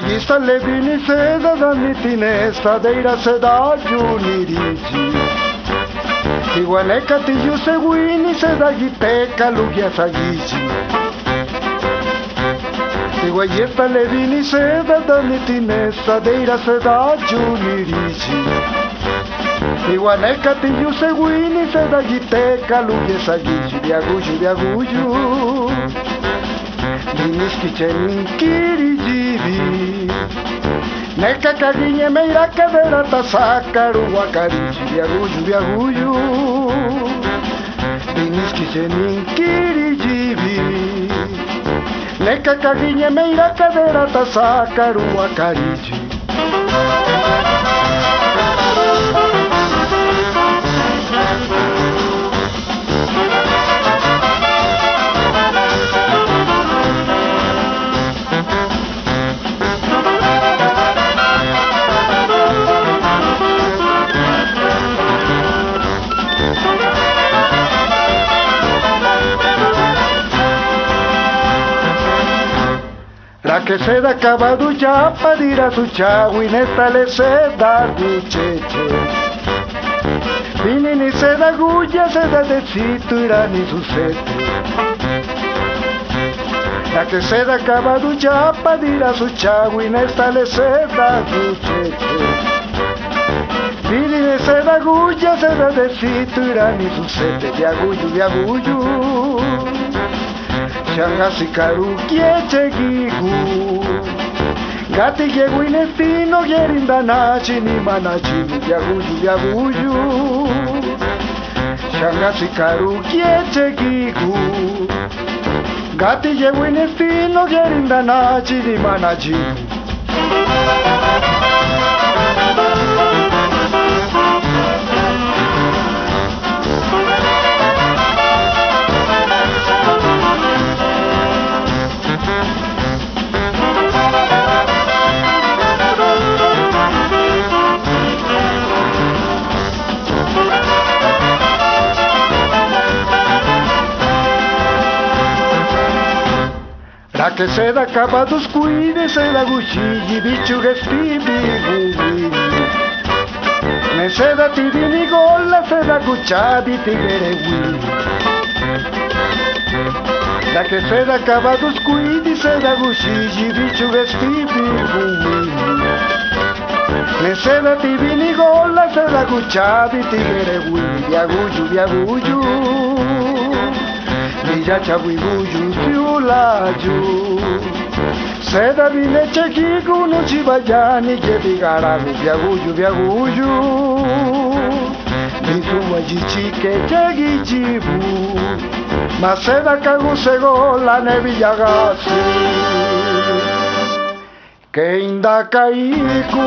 Iguayista levini seda danitine stadeira seda juniriji. Iguaneca tiyu seguini seda giteca lugia sagiji. Iguayista levini seda danitine stadeira seda juniriji. Iguaneca tiyu seguini seda giteca lugia sagiji. Viaguju viaguju. Diniski chenin kirijibi. Neka kaginye meira kadera tasakaru wakarichi. Viaguju viaguju. Diniski chenin kirijibi. Neka kaginye meira kadera tasakaru wakarichi. La que se da acabado ya para ir a su chagua y nesta le se da gucheche. Vini ni se da guya, se da de cintura ni su sete. La que se da acabado ya para ir a su chagua y nesta le se da gucheche. Vini ni se da guya, se da de cintura ni su sete. Viaguyu, viaguyu. Shangasikaru kiechegigu Gati yegu inestino yerindanachi ni manachi Viaguyu viaguyu Shangasikaru kiechegigu Gati yegu inestino yerindanachi ni manachi. La que se da acabados cuide se da guchilli bichu gestibi me se da tibini gola se da guchadi tigere wili. La que se da acabados cuide se da guchilli bichu gestibi me se da tibini gola se da guchadi tigere wili. Viaguyu viaguyu Villa Chabuiguyu Ciulaju Seda vine chekiku no chibayani Yedigaragu Viaguyu viaguyu Visuwa jichike chegichibu Maseda kagusego la nevillagasi Keinda kaiku